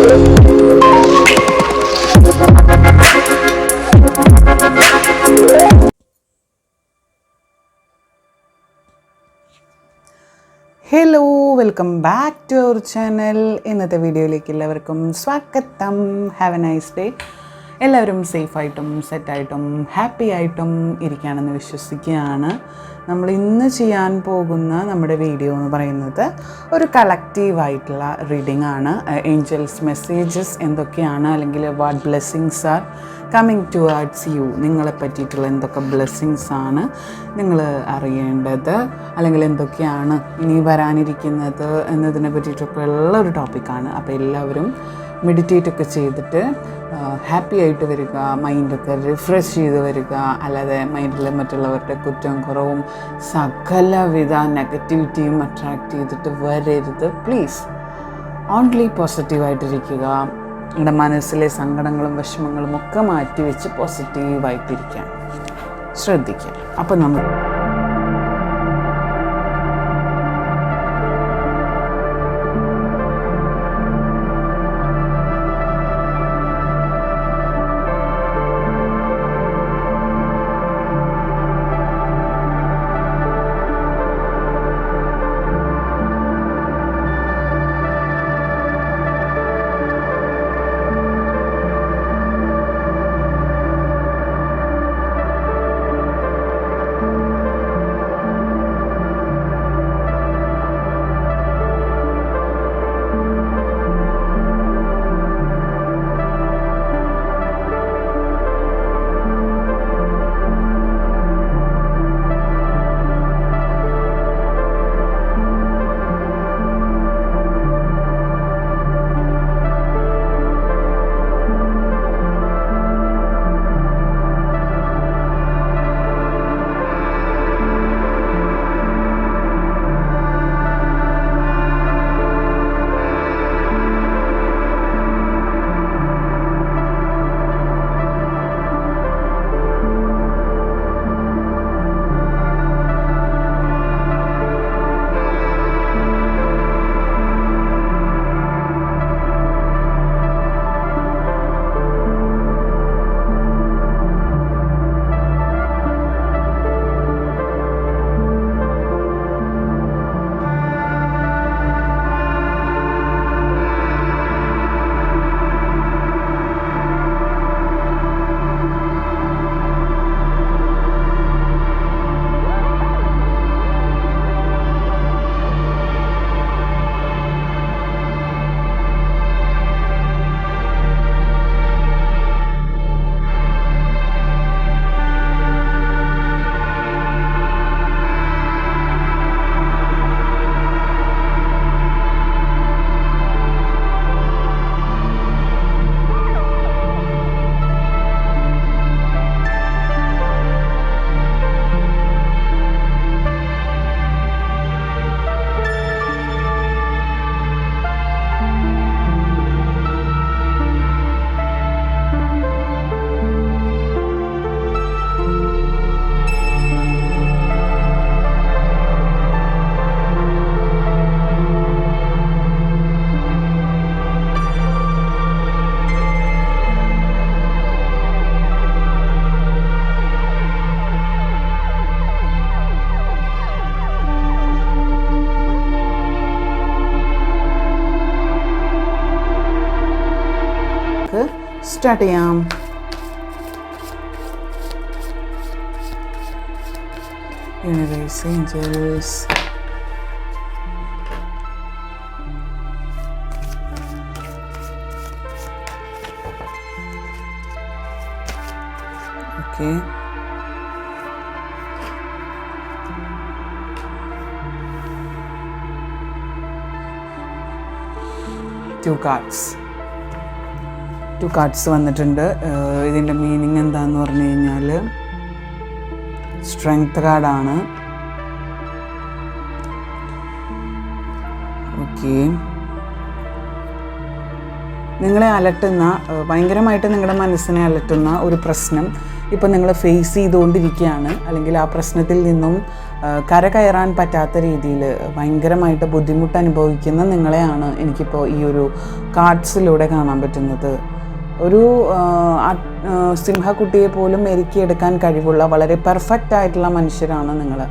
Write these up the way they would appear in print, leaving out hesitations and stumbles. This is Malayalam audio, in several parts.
Hello, welcome back to our channel. ഇന്നത്തെ വീഡിയോയിലേക്ക് എല്ലാവർക്കും സ്വാഗതം. Have a nice day. എല്ലാവരും സേഫായിട്ടും സെറ്റായിട്ടും ഹാപ്പി ആയിട്ടും ഇരിക്കുകയാണെന്ന് വിശ്വസിക്കുകയാണ്. നമ്മൾ ഇന്ന് ചെയ്യാൻ പോകുന്ന നമ്മുടെ വീഡിയോ എന്ന് പറയുന്നത് ഒരു കളക്റ്റീവായിട്ടുള്ള റീഡിംഗ് ആണ്. ഏഞ്ചൽസ് മെസ്സേജസ് എന്തൊക്കെയാണ്, അല്ലെങ്കിൽ what blessings are coming towards you, നിങ്ങളെ പറ്റിയിട്ടുള്ള എന്തൊക്കെ ബ്ലെസ്സിങ്സ് ആണ് നിങ്ങൾ അറിയേണ്ടത്, അല്ലെങ്കിൽ എന്തൊക്കെയാണ് ഇനി വരാനിരിക്കുന്നത് എന്നതിനെ പറ്റിയിട്ടൊക്കെ ഉള്ള ഒരു ടോപ്പിക്കാണ്. അപ്പോൾ എല്ലാവരും മെഡിറ്റേറ്റൊക്കെ ചെയ്തിട്ട് ഹാപ്പി ആയിട്ട് വരിക, മൈൻഡൊക്കെ റിഫ്രഷ് ചെയ്ത് വരിക. അല്ലാതെ മൈൻഡിൽ മറ്റുള്ളവരുടെ കുറ്റവും കുറവും സകലവിധ നെഗറ്റിവിറ്റിയും അട്രാക്റ്റ് ചെയ്തിട്ട് വരരുത്. പ്ലീസ് ഓൺലി പോസിറ്റീവായിട്ടിരിക്കുക. നിങ്ങളുടെ മനസ്സിലെ സങ്കടങ്ങളും വിഷമങ്ങളും ഒക്കെ മാറ്റി വെച്ച് പോസിറ്റീവായിട്ടിരിക്കാൻ ശ്രദ്ധിക്കുക. അപ്പോൾ നമ്മൾ സ്റ്റാർട്ട് ചെയ്യാം. Universe, angels, okay. Two cards വന്നിട്ടുണ്ട്. ഇതിൻ്റെ മീനിങ് എന്താണെന്ന് പറഞ്ഞു കഴിഞ്ഞാൽ സ്ട്രെങ്ത് കാർഡാണ്. ഓക്കെ. നിങ്ങളെ അലട്ടുന്ന, ഭയങ്കരമായിട്ട് നിങ്ങളുടെ മനസ്സിനെ അലട്ടുന്ന ഒരു പ്രശ്നം ഇപ്പം നിങ്ങൾ ഫേസ് ചെയ്തുകൊണ്ടിരിക്കുകയാണ്, അല്ലെങ്കിൽ ആ പ്രശ്നത്തിൽ നിന്നും കരകയറാൻ പറ്റാത്ത രീതിയിൽ ഭയങ്കരമായിട്ട് ബുദ്ധിമുട്ട് അനുഭവിക്കുന്ന നിങ്ങളെയാണ് എനിക്കിപ്പോൾ ഈ ഒരു കാർഡ്സിലൂടെ കാണാൻ പറ്റുന്നത്. ഒരു സിംഹക്കുട്ടിയെ പോലും മെരുക്കിയെടുക്കാൻ കഴിവുള്ള വളരെ പെർഫെക്റ്റ് ആയിട്ടുള്ള മനുഷ്യരാണ് നിങ്ങൾ.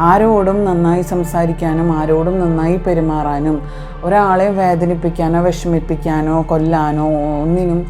ആരോടും നന്നായി സംസാരിക്കാനും ആരോടും നന്നായി പെരുമാറാനും ഒരാളെ വേദനിപ്പിക്കാനോ വിഷമിപ്പിക്കാനോ കൊല്ലാനോ ഒന്നിനും,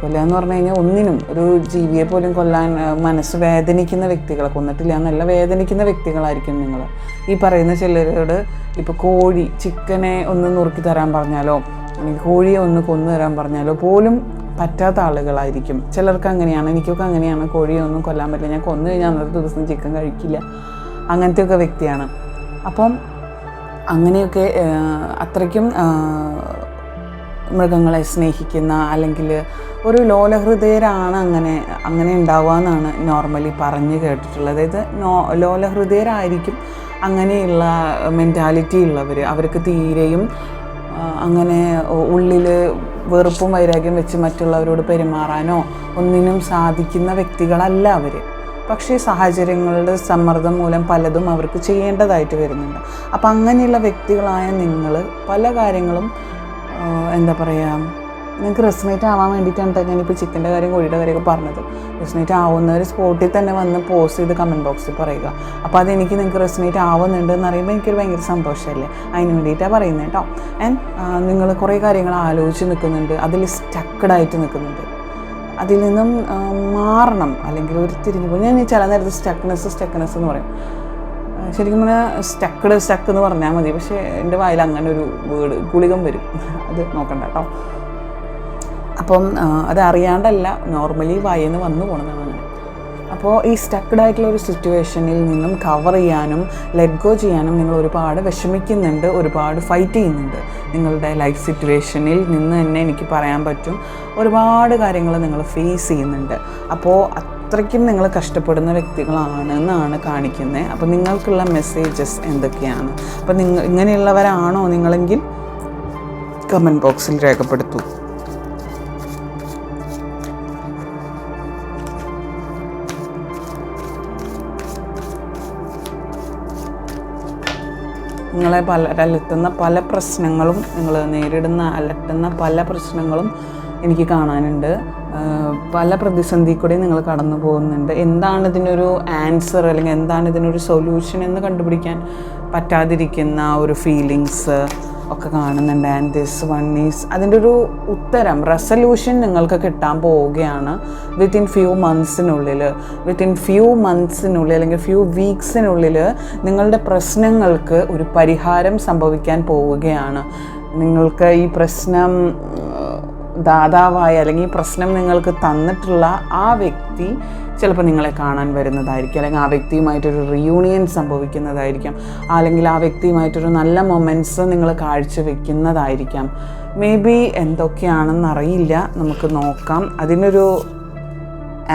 കൊല്ലുക എന്ന് പറഞ്ഞു കഴിഞ്ഞാൽ ഒന്നിനും, ഒരു ജീവിയെ പോലും കൊല്ലാൻ മനസ്സ് വേദനിക്കുന്ന വ്യക്തികളെ, കൊന്നിട്ടില്ല എന്നല്ല, വേദനിക്കുന്ന വ്യക്തികളായിരിക്കും നിങ്ങൾ. ഈ പറയുന്ന ചിലരോട് ഇപ്പോൾ കോഴി, ചിക്കനെ ഒന്ന് നുറുക്കി തരാൻ പറഞ്ഞാലോ അല്ലെങ്കിൽ കോഴിയെ ഒന്ന് കൊന്നു തരാൻ പറഞ്ഞാലോ പോലും പറ്റാത്ത ആളുകളായിരിക്കും. ചിലർക്ക് അങ്ങനെയാണ്, എനിക്കൊക്കെ അങ്ങനെയാണ്. കോഴിയെ ഒന്നും കൊല്ലാൻ പറ്റില്ല, ഞാൻ കൊന്നു കഴിഞ്ഞാൽ അന്നത്തെ ദിവസം ചിക്കൻ കഴിക്കില്ല, അങ്ങനത്തെയൊക്കെ വ്യക്തിയാണ്. അപ്പം അങ്ങനെയൊക്കെ അത്രയ്ക്കും മൃഗങ്ങളെ സ്നേഹിക്കുന്ന, അല്ലെങ്കിൽ ഒരു ലോലഹൃദയരാണ് അങ്ങനെ ഉണ്ടാവുക എന്നാണ് നോർമലി പറഞ്ഞു കേട്ടിട്ടുള്ളത്. അതായത് ലോലഹൃദയരായിരിക്കും അങ്ങനെയുള്ള മെൻറ്റാലിറ്റി ഉള്ളവർ. അവർക്ക് തീരെയും അങ്ങനെ ഉള്ളിൽ വെറുപ്പും വൈരാഗ്യം വെച്ച് മറ്റുള്ളവരോട് പെരുമാറാനോ ഒന്നിനും സാധിക്കുന്ന വ്യക്തികളല്ല അവർ. പക്ഷേ സാഹചര്യങ്ങളുടെ സമ്മർദ്ദം മൂലം പലതും അവർക്ക് ചെയ്യേണ്ടതായിട്ട് വരുന്നുണ്ട്. അപ്പം അങ്ങനെയുള്ള വ്യക്തികളായ നിങ്ങൾ പല കാര്യങ്ങളും എന്താ പറയുക, നിങ്ങൾക്ക് റെസിനേറ്റ് ആവാൻ വേണ്ടിയിട്ടാണ് ഞാനിപ്പോൾ ചിക്കൻ്റെ കാര്യം കോഴിയുടെ കാര്യമൊക്കെ പറഞ്ഞത്. റെസിനേറ്റ് ആവുന്നവർ സ്പോട്ടിൽ തന്നെ വന്ന് പോസ്റ്റ് ചെയ്ത് കമൻറ്റ് ബോക്സിൽ പറയുക. അപ്പോൾ അതെനിക്ക് നിങ്ങൾക്ക് റെസിനേറ്റ് ആവുന്നുണ്ട് എന്ന് പറയുമ്പോൾ എനിക്കൊരു ഭയങ്കര സന്തോഷമല്ലേ, അതിന് വേണ്ടിയിട്ടാണ് പറയുന്നത് കേട്ടോ. ആൻഡ് നിങ്ങൾ കുറേ കാര്യങ്ങൾ ആലോചിച്ച് നിൽക്കുന്നുണ്ട്, അതിൽ സ്റ്റക്കഡായിട്ട് നിൽക്കുന്നുണ്ട്, അതിൽ നിന്നും മാറണം, അല്ലെങ്കിൽ ഒരു തിരിഞ്ഞു പോയി. ഞാൻ ചില നേരത്ത് സ്റ്റക്നെസ് എന്ന് പറയും. ശരിക്കും പറഞ്ഞാൽ സ്റ്റക്ക് എന്ന് പറഞ്ഞാൽ മതി. പക്ഷേ എൻ്റെ വായിൽ അങ്ങനെ ഒരു വേർഡ് ഗുളികം വരും, അത് നോക്കണ്ട കേട്ടോ. അപ്പം അത് അറിയാണ്ടല്ല, നോർമലി വായിന്ന് വന്നു പോകണമെന്നാണ് അങ്ങനെ. അപ്പോൾ ഈ സ്റ്റക്ക്ഡായിട്ടുള്ള ഒരു സിറ്റുവേഷനിൽ നിന്നും കവർ ചെയ്യാനും ലെറ്റ് ഗോ ചെയ്യാനും നിങ്ങൾ ഒരുപാട് വിഷമിക്കുന്നുണ്ട്, ഒരുപാട് ഫൈറ്റ് ചെയ്യുന്നുണ്ട്. നിങ്ങളുടെ ലൈഫ് സിറ്റുവേഷനിൽ നിന്ന് തന്നെ എനിക്ക് പറയാൻ പറ്റും ഒരുപാട് കാര്യങ്ങൾ നിങ്ങൾ ഫേസ് ചെയ്യുന്നുണ്ട്. അപ്പോൾ അത്രയ്ക്കും നിങ്ങൾ കഷ്ടപ്പെടുന്ന വ്യക്തികളാണെന്നാണ് കാണിക്കുന്നത്. അപ്പോൾ നിങ്ങൾക്കുള്ള മെസ്സേജസ് എന്തൊക്കെയാണ്? അപ്പോൾ ഇങ്ങനെയുള്ളവരാണോ നിങ്ങളെങ്കിൽ കമൻറ്റ് ബോക്സിൽ രേഖപ്പെടുത്തൂ. നിങ്ങളെ അലട്ടുന്ന പല പ്രശ്നങ്ങളും, നിങ്ങൾ അലട്ടുന്ന പല പ്രശ്നങ്ങളും എനിക്ക് കാണാനുണ്ട്. പല പ്രതിസന്ധി കൂടി നിങ്ങൾ കടന്നു പോകുന്നുണ്ട്. എന്താണ് ഇതിനൊരു ആൻസർ അല്ലെങ്കിൽ എന്താണ് ഇതിനൊരു സൊല്യൂഷൻ എന്ന് കണ്ടുപിടിക്കാൻ പറ്റാതിരിക്കുന്ന ഒരു ഫീലിങ്സ് ഒക്കെ കാണുന്നുണ്ട്. ആൻഡ് ദിസ് വൺ ഈസ് അതിൻ്റെ ഒരു ഉത്തരം, റെസൊല്യൂഷൻ നിങ്ങൾക്ക് കിട്ടാൻ പോവുകയാണ് വിത്തിൻ ഫ്യൂ മന്ത്സിനുള്ളിൽ അല്ലെങ്കിൽ ഫ്യൂ വീക്സിനുള്ളിൽ നിങ്ങളുടെ പ്രശ്നങ്ങൾക്ക് ഒരു പരിഹാരം സംഭവിക്കാൻ പോവുകയാണ്. നിങ്ങൾക്ക് ഈ പ്രശ്നം ദാതാവായ അല്ലെങ്കിൽ ഈ പ്രശ്നം നിങ്ങൾക്ക് തന്നിട്ടുള്ള ആ വ്യക്തി ചിലപ്പോൾ നിങ്ങളെ കാണാൻ വരുന്നതായിരിക്കും, അല്ലെങ്കിൽ ആ വ്യക്തിയുമായിട്ടൊരു റിയൂണിയൻ സംഭവിക്കുന്നതായിരിക്കാം, അല്ലെങ്കിൽ ആ വ്യക്തിയുമായിട്ടൊരു നല്ല മൊമെൻറ്റ്സ് നിങ്ങൾ കാഴ്ചവെക്കുന്നതായിരിക്കാം. മേ ബി എന്തൊക്കെയാണെന്നറിയില്ല, നമുക്ക് നോക്കാം. അതിനൊരു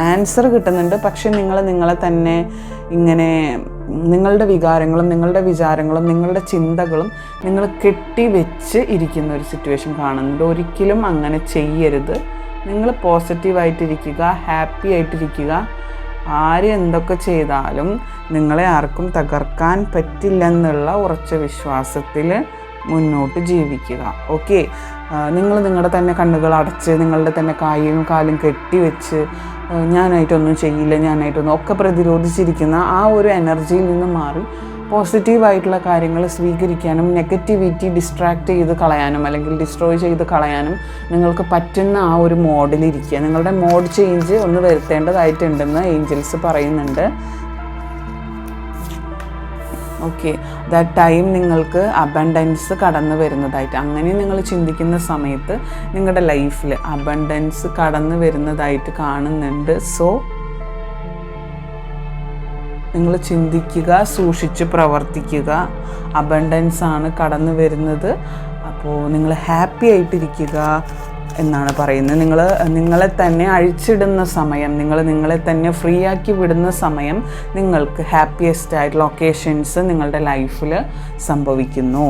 ആൻസർ കിട്ടുന്നുണ്ട്. പക്ഷെ നിങ്ങളെ തന്നെ ഇങ്ങനെ നിങ്ങളുടെ വികാരങ്ങളും നിങ്ങളുടെ വിചാരങ്ങളും നിങ്ങളുടെ ചിന്തകളും നിങ്ങൾ കെട്ടിവെച്ച് ഇരിക്കുന്ന ഒരു സിറ്റുവേഷൻ കാണുന്നുണ്ട്. ഒരിക്കലും അങ്ങനെ ചെയ്യരുത്. നിങ്ങൾ പോസിറ്റീവായിട്ടിരിക്കുക, ഹാപ്പി ആയിട്ടിരിക്കുക. ആര് എന്തൊക്കെ ചെയ്താലും നിങ്ങളെ ആർക്കും തകർക്കാൻ പറ്റില്ലെന്നുള്ള ഉറച്ച വിശ്വാസത്തിൽ മുന്നോട്ട് ജീവിക്കുക. ഓക്കെ, നിങ്ങൾ നിങ്ങളുടെ തന്നെ കണ്ണുകൾ അടച്ച് നിങ്ങളുടെ തന്നെ കാലും കാലും കെട്ടിവെച്ച് ഞാനായിട്ടൊന്നും ചെയ്യില്ല, ഒക്കെ പ്രതിരോധിച്ചിരിക്കുന്ന ആ ഒരു എനർജിയിൽ നിന്ന് മാറി പോസിറ്റീവായിട്ടുള്ള കാര്യങ്ങൾ സ്വീകരിക്കാനും നെഗറ്റിവിറ്റി ഡിസ്ട്രാക്റ്റ് ചെയ്ത് കളയാനും അല്ലെങ്കിൽ ഡിസ്ട്രോയ് ചെയ്ത് കളയാനും നിങ്ങൾക്ക് പറ്റുന്ന ആ ഒരു മോഡിലിരിക്കുക. നിങ്ങളുടെ മോഡ് ചേഞ്ച് ഒന്ന് വരുത്തേണ്ടതായിട്ടുണ്ടെന്ന് ഏഞ്ചൽസ് പറയുന്നുണ്ട്. ഓക്കെ, ദാറ്റ് ടൈം നിങ്ങൾക്ക് അബണ്ടൻസ് കടന്നു വരുന്നതായിട്ട്, അങ്ങനെ നിങ്ങൾ ചിന്തിക്കുന്ന സമയത്ത് നിങ്ങളുടെ ലൈഫിൽ അബണ്ടൻസ് കടന്നു വരുന്നതായിട്ട് കാണുന്നുണ്ട്. സോ നിങ്ങൾ ചിന്തിക്കുക, സൂക്ഷിച്ച് പ്രവർത്തിക്കുക. അബണ്ടൻസ് ആണ് കടന്നു വരുന്നത്. അപ്പോൾ നിങ്ങൾ ഹാപ്പി ആയിട്ടിരിക്കുക എന്നാണ് പറയുന്നത്. നിങ്ങളെ തന്നെ അഴിച്ചിടുന്ന സമയം, നിങ്ങളെ തന്നെ ഫ്രീ ആക്കി വിടുന്ന സമയം നിങ്ങൾക്ക് ഹാപ്പിയസ്റ്റ് ആയിട്ടുള്ള ഒക്കേഷൻസ് നിങ്ങളുടെ ലൈഫിൽ സംഭവിക്കുന്നു.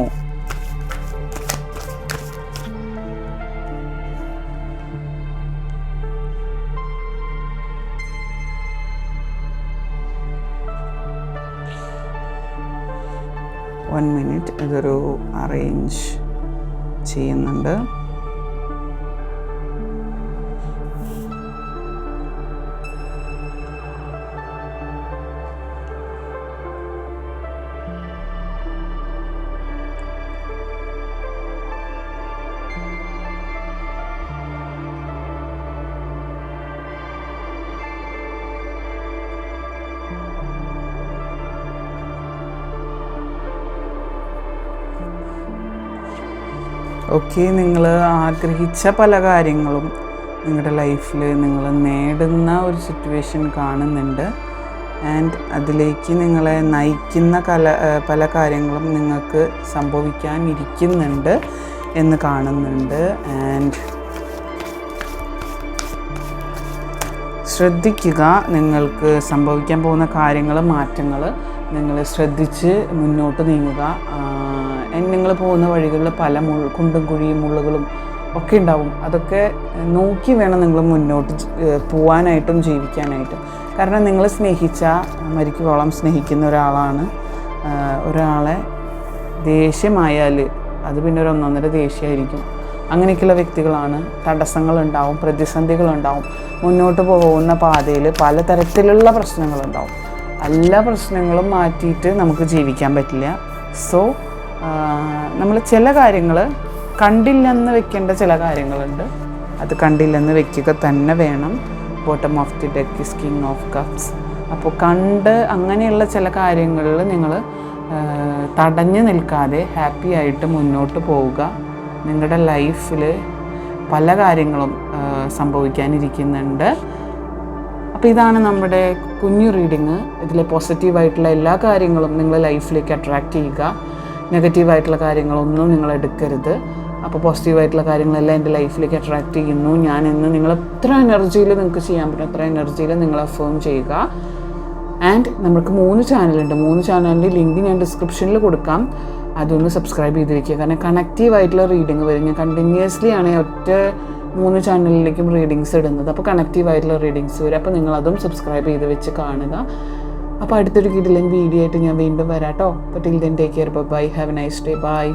1 minute ഇതൊരു അറേഞ്ച് ചെയ്യുന്നുണ്ട്. ഓക്കെ, നിങ്ങൾ ആഗ്രഹിച്ച പല കാര്യങ്ങളും നിങ്ങളുടെ ലൈഫിൽ നിങ്ങൾ നേടുന്ന ഒരു സിറ്റുവേഷൻ കാണുന്നുണ്ട്. ആൻഡ് അതിലേക്ക് നിങ്ങളെ നയിക്കുന്ന പല കാര്യങ്ങളും നിങ്ങൾക്ക് സംഭവിക്കാനിരിക്കുന്നുണ്ട് എന്ന് കാണുന്നുണ്ട്. ആൻഡ് ശ്രദ്ധിക്കുക, നിങ്ങൾക്ക് സംഭവിക്കാൻ പോകുന്ന കാര്യങ്ങൾ, മാറ്റങ്ങൾ നിങ്ങൾ ശ്രദ്ധിച്ച് മുന്നോട്ട് നീങ്ങുക. നിങ്ങൾ പോകുന്ന വഴികളിൽ പല കുണ്ടും കുഴിയും മുള്ളുകളും ഒക്കെ ഉണ്ടാവും. അതൊക്കെ നോക്കി വേണം നിങ്ങൾ മുന്നോട്ട് പോവാനായിട്ടും ജീവിക്കാനായിട്ടും. കാരണം നിങ്ങൾ സ്നേഹിച്ച മരിക്കുവോളം സ്നേഹിക്കുന്ന ഒരാളാണ്. ഒരാളെ ദേഷ്യമായാൽ അത് പിന്നെ ഒരു ഒന്നൊന്നര ദേഷ്യമായിരിക്കും. അങ്ങനെയൊക്കെയുള്ള വ്യക്തികളാണ്. തടസ്സങ്ങളുണ്ടാവും, പ്രതിസന്ധികളുണ്ടാവും. മുന്നോട്ട് പോകുന്ന പാതയിൽ പലതരത്തിലുള്ള പ്രശ്നങ്ങളുണ്ടാവും. എല്ലാ പ്രശ്നങ്ങളും മാറ്റിയിട്ട് നമുക്ക് ജീവിക്കാൻ പറ്റില്ല. സോ നമ്മൾ ചില കാര്യങ്ങൾ കണ്ടില്ലെന്ന് വെക്കേണ്ട ചില കാര്യങ്ങളുണ്ട്. അത് കണ്ടില്ലെന്ന് വെക്കുക തന്നെ വേണം. Bottom of the deck is king of cups. അപ്പോൾ അങ്ങനെയുള്ള ചില കാര്യങ്ങളിൽ നിങ്ങൾ തടഞ്ഞു നിൽക്കാതെ ഹാപ്പി ആയിട്ട് മുന്നോട്ട് പോവുക. നിങ്ങളുടെ ലൈഫിൽ പല കാര്യങ്ങളും സംഭവിക്കാനിരിക്കുന്നുണ്ട്. അപ്പോൾ ഇതാണ് നമ്മുടെ കുഞ്ഞു റീഡിങ്. ഇതിലെ പോസിറ്റീവായിട്ടുള്ള എല്ലാ കാര്യങ്ങളും നിങ്ങൾ ലൈഫിലേക്ക് അട്രാക്റ്റ് ചെയ്യുക. നെഗറ്റീവായിട്ടുള്ള കാര്യങ്ങളൊന്നും നിങ്ങൾ എടുക്കരുത്. അപ്പോൾ പോസിറ്റീവായിട്ടുള്ള കാര്യങ്ങളെല്ലാം എൻ്റെ ലൈഫിലേക്ക് അട്രാക്റ്റ് ചെയ്യുന്നു. ഞാൻ ഇന്ന് നിങ്ങൾ എത്ര എനർജിയിൽ നിങ്ങൾക്ക് ചെയ്യാൻ പറ്റും അത്ര എനർജിയിൽ നിങ്ങൾ അഫേം ചെയ്യുക. ആൻഡ് നമുക്ക് 3 ചാനലുണ്ട്. 3 ചാനലിൻ്റെ ലിങ്ക് ഞാൻ ഡിസ്ക്രിപ്ഷനിൽ കൊടുക്കാം. അതൊന്ന് സബ്സ്ക്രൈബ് ചെയ്ത് വയ്ക്കുക. കാരണം കണക്റ്റീവായിട്ടുള്ള റീഡിങ് വരും. ഞാൻ കണ്ടിന്യൂസ്ലി ആണ് ഒറ്റ 3 ചാനലിലേക്കും റീഡിങ്സ് ഇടുന്നത്. അപ്പോൾ കണക്റ്റീവായിട്ടുള്ള റീഡിങ്സ് വരും. അപ്പോൾ നിങ്ങളതും സബ്സ്ക്രൈബ് ചെയ്ത് വെച്ച് കാണുക. അപ്പോൾ അടുത്തൊരു കിടിലൻ വീഡിയോ ആയിട്ട് ഞാൻ വീണ്ടും വരാം കേട്ടോ. അപ്പോൾ till then take care, bye, have a nice day, by.